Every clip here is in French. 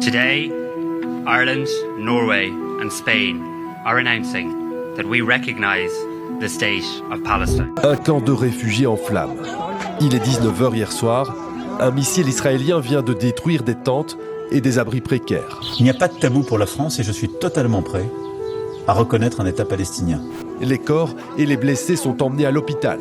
Today, Ireland, Norway and Spain are announcing that we recognize the state of Palestine. Un camp de réfugiés en flammes. Il est 19h hier soir. Un missile israélien vient de détruire des tentes et des abris précaires. Il n'y a pas de tabou pour la France et je suis totalement prêt à reconnaître un État palestinien. Les corps et les blessés sont emmenés à l'hôpital.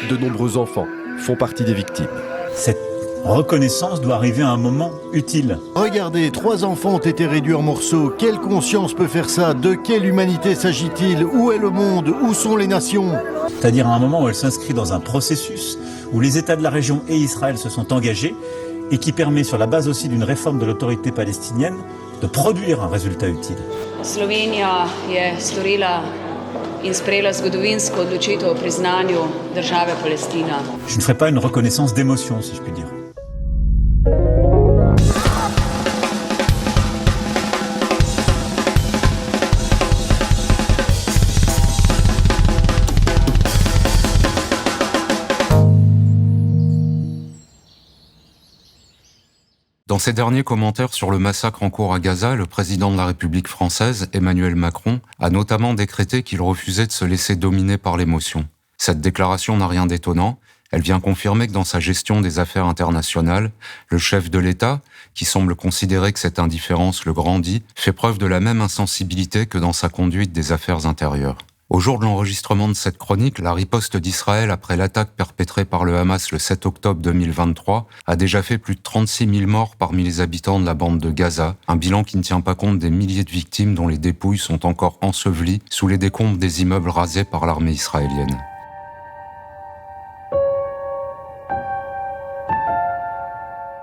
De nombreux enfants font partie des victimes. Cette reconnaissance doit arriver à un moment utile. Regardez, 3 enfants ont été réduits en morceaux. Quelle conscience peut faire ça? De quelle humanité s'agit-il? Où est le monde? Où sont les nations? C'est-à-dire à un moment où elle s'inscrit dans un processus où les États de la région et Israël se sont engagés et qui permet, sur la base aussi d'une réforme de l'autorité palestinienne, de produire un résultat utile. Slovenija je storila in sprejela zgodovinsko odločitev o priznanju države Palestina. Je ne ferai pas une reconnaissance d'émotion, si je puis dire. Dans ses derniers commentaires sur le massacre en cours à Gaza, le président de la République française, Emmanuel Macron, a notamment décrété qu'il refusait de se laisser dominer par l'émotion. Cette déclaration n'a rien d'étonnant. Elle vient confirmer que dans sa gestion des affaires internationales, le chef de l'État, qui semble considérer que cette indifférence le grandit, fait preuve de la même insensibilité que dans sa conduite des affaires intérieures. Au jour de l'enregistrement de cette chronique, la riposte d'Israël après l'attaque perpétrée par le Hamas le 7 octobre 2023 a déjà fait plus de 36 000 morts parmi les habitants de la bande de Gaza, un bilan qui ne tient pas compte des milliers de victimes dont les dépouilles sont encore ensevelies sous les décombres des immeubles rasés par l'armée israélienne.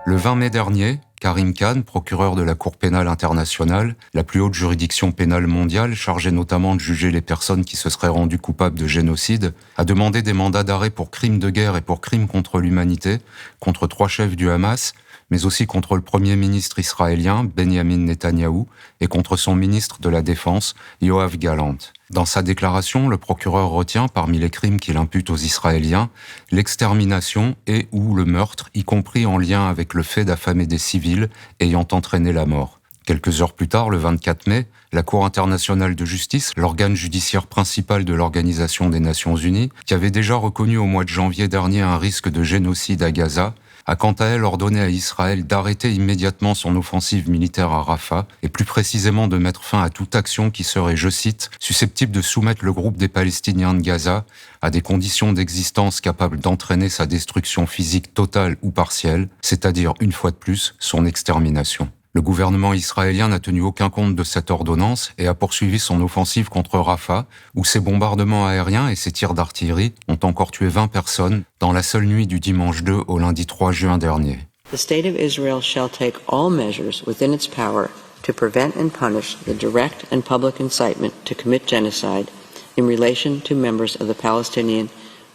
Le 20 mai dernier, Karim Khan, procureur de la Cour pénale internationale, la plus haute juridiction pénale mondiale chargée notamment de juger les personnes qui se seraient rendues coupables de génocide, a demandé des mandats d'arrêt pour crimes de guerre et pour crimes contre l'humanité contre 3 chefs du Hamas, mais aussi contre le premier ministre israélien, Benjamin Netanyahou, et contre son ministre de la Défense, Yoav Gallant. Dans sa déclaration, le procureur retient, parmi les crimes qu'il impute aux Israéliens, l'extermination et ou le meurtre, y compris en lien avec le fait d'affamer des civils ayant entraîné la mort. Quelques heures plus tard, le 24 mai, la Cour internationale de justice, l'organe judiciaire principal de l'Organisation des Nations Unies, qui avait déjà reconnu au mois de janvier dernier un risque de génocide à Gaza, a quant à elle ordonné à Israël d'arrêter immédiatement son offensive militaire à Rafah et plus précisément de mettre fin à toute action qui serait, je cite, susceptible de soumettre le groupe des Palestiniens de Gaza à des conditions d'existence capables d'entraîner sa destruction physique totale ou partielle, c'est-à-dire, une fois de plus, son extermination. Le gouvernement israélien n'a tenu aucun compte de cette ordonnance et a poursuivi son offensive contre Rafah, où ses bombardements aériens et ses tirs d'artillerie ont encore tué 20 personnes dans la seule nuit du dimanche 2 au lundi 3 juin dernier. The state of Israel shall take all measures within its power to prevent and punish the direct and public incitement to commit genocide in relation to members of the Palestinian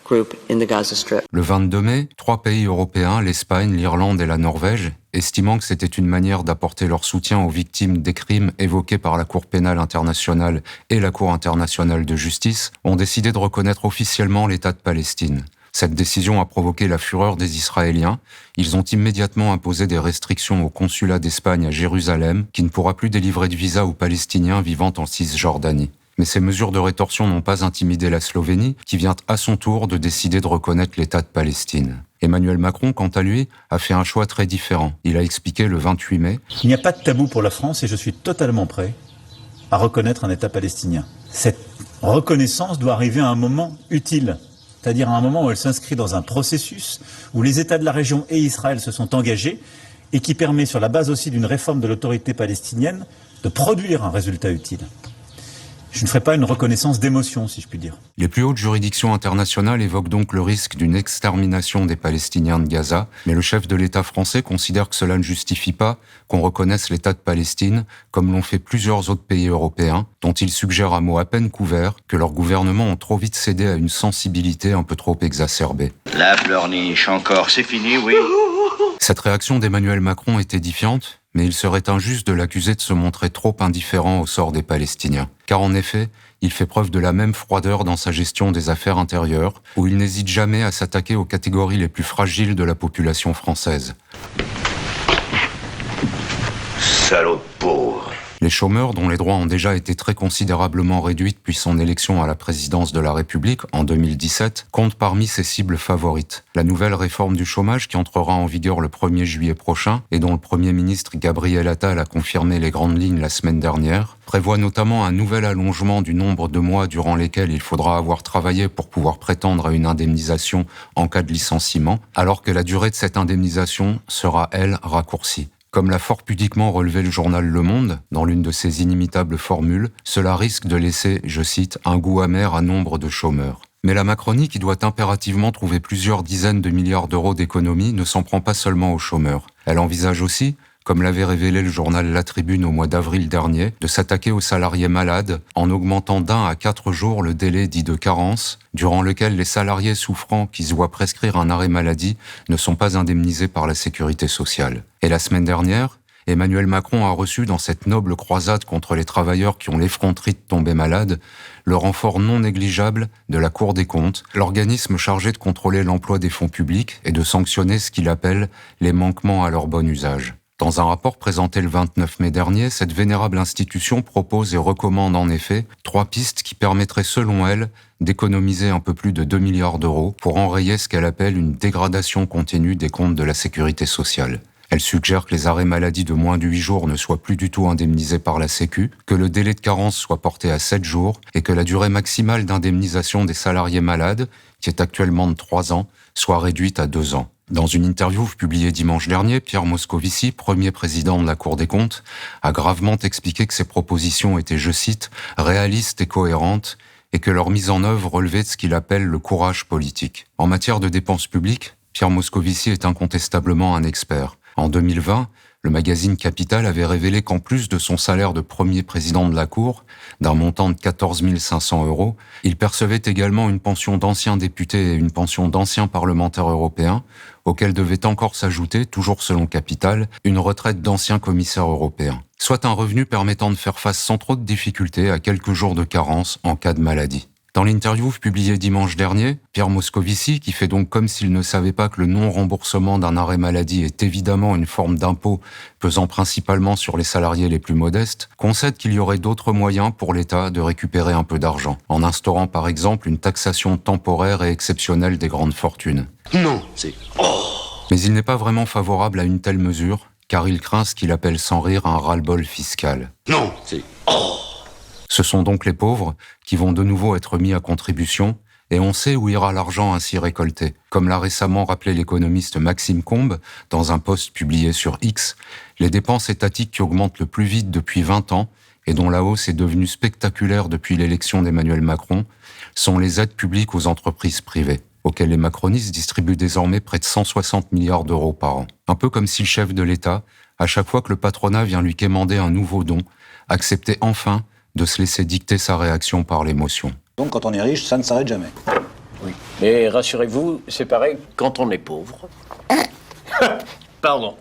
group in the Gaza Strip. Le 22 mai, 3 pays européens, l'Espagne, l'Irlande et la Norvège, estimant que c'était une manière d'apporter leur soutien aux victimes des crimes évoqués par la Cour pénale internationale et la Cour internationale de justice, ont décidé de reconnaître officiellement l'État de Palestine. Cette décision a provoqué la fureur des Israéliens. Ils ont immédiatement imposé des restrictions au consulat d'Espagne à Jérusalem, qui ne pourra plus délivrer de visa aux Palestiniens vivant en Cisjordanie. Mais ces mesures de rétorsion n'ont pas intimidé la Slovénie, qui vient à son tour de décider de reconnaître l'État de Palestine. Emmanuel Macron, quant à lui, a fait un choix très différent. Il a expliqué le 28 mai « Il n'y a pas de tabou pour la France et je suis totalement prêt à reconnaître un État palestinien. Cette reconnaissance doit arriver à un moment utile, c'est-à-dire à un moment où elle s'inscrit dans un processus où les États de la région et Israël se sont engagés et qui permet, sur la base aussi d'une réforme de l'autorité palestinienne, de produire un résultat utile. Je ne ferai pas une reconnaissance d'émotion, si je puis dire. » Les plus hautes juridictions internationales évoquent donc le risque d'une extermination des Palestiniens de Gaza, mais le chef de l'État français considère que cela ne justifie pas qu'on reconnaisse l'État de Palestine, comme l'ont fait plusieurs autres pays européens, dont il suggère à mots à peine couverts que leurs gouvernements ont trop vite cédé à une sensibilité un peu trop exacerbée. La pleurniche encore, c'est fini, oui. Cette réaction d'Emmanuel Macron est édifiante, mais il serait injuste de l'accuser de se montrer trop indifférent au sort des Palestiniens. Car en effet, il fait preuve de la même froideur dans sa gestion des affaires intérieures, où il n'hésite jamais à s'attaquer aux catégories les plus fragiles de la population française. Salaud pauvre. Les chômeurs, dont les droits ont déjà été très considérablement réduits depuis son élection à la présidence de la République en 2017, comptent parmi ses cibles favorites. La nouvelle réforme du chômage, qui entrera en vigueur le 1er juillet prochain, et dont le Premier ministre Gabriel Attal a confirmé les grandes lignes la semaine dernière, prévoit notamment un nouvel allongement du nombre de mois durant lesquels il faudra avoir travaillé pour pouvoir prétendre à une indemnisation en cas de licenciement, alors que la durée de cette indemnisation sera, elle, raccourcie. Comme l'a fort pudiquement relevé le journal Le Monde, dans l'une de ses inimitables formules, cela risque de laisser, je cite, un goût amer à nombre de chômeurs. Mais la Macronie, qui doit impérativement trouver plusieurs dizaines de milliards d'euros d'économies, ne s'en prend pas seulement aux chômeurs. Elle envisage aussi, comme l'avait révélé le journal La Tribune au mois d'avril dernier, de s'attaquer aux salariés malades en augmentant d'1 à 4 jours le délai dit de carence, durant lequel les salariés souffrant qui se voient prescrire un arrêt maladie ne sont pas indemnisés par la sécurité sociale. Et la semaine dernière, Emmanuel Macron a reçu dans cette noble croisade contre les travailleurs qui ont l'effronterie de tomber malades, le renfort non négligeable de la Cour des comptes, l'organisme chargé de contrôler l'emploi des fonds publics et de sanctionner ce qu'il appelle les manquements à leur bon usage. Dans un rapport présenté le 29 mai dernier, cette vénérable institution propose et recommande en effet 3 pistes qui permettraient selon elle d'économiser un peu plus de 2 milliards d'euros pour enrayer ce qu'elle appelle une dégradation continue des comptes de la sécurité sociale. Elle suggère que les arrêts maladie de moins de 8 jours ne soient plus du tout indemnisés par la Sécu, que le délai de carence soit porté à 7 jours et que la durée maximale d'indemnisation des salariés malades, qui est actuellement de 3 ans, soit réduite à 2 ans. Dans une interview publiée dimanche dernier, Pierre Moscovici, premier président de la Cour des comptes, a gravement expliqué que ces propositions étaient, je cite, « réalistes et cohérentes » et que leur mise en œuvre relevait de ce qu'il appelle le courage politique. En matière de dépenses publiques, Pierre Moscovici est incontestablement un expert. En 2020, le magazine Capital avait révélé qu'en plus de son salaire de premier président de la Cour, d'un montant de 14 500 €, il percevait également une pension d'ancien député et une pension d'ancien parlementaire européen, auxquelles devait encore s'ajouter, toujours selon Capital, une retraite d'ancien commissaire européen. Soit un revenu permettant de faire face sans trop de difficultés à quelques jours de carence en cas de maladie. Dans l'interview publiée dimanche dernier, Pierre Moscovici, qui fait donc comme s'il ne savait pas que le non-remboursement d'un arrêt maladie est évidemment une forme d'impôt pesant principalement sur les salariés les plus modestes, concède qu'il y aurait d'autres moyens pour l'État de récupérer un peu d'argent, en instaurant par exemple une taxation temporaire et exceptionnelle des grandes fortunes. Non, c'est... Mais il n'est pas vraiment favorable à une telle mesure, car il craint ce qu'il appelle sans rire un ras-le-bol fiscal. Non, c'est... Ce sont donc les pauvres qui vont de nouveau être mis à contribution, et on sait où ira l'argent ainsi récolté. Comme l'a récemment rappelé l'économiste Maxime Combes dans un post publié sur X, les dépenses étatiques qui augmentent le plus vite depuis 20 ans, et dont la hausse est devenue spectaculaire depuis l'élection d'Emmanuel Macron, sont les aides publiques aux entreprises privées, auxquelles les macronistes distribuent désormais près de 160 milliards d'euros par an. Un peu comme si le chef de l'État, à chaque fois que le patronat vient lui quémander un nouveau don, acceptait enfin de se laisser dicter sa réaction par l'émotion. Donc quand on est riche, ça ne s'arrête jamais. Oui. Mais rassurez-vous, c'est pareil quand on est pauvre. Pardon.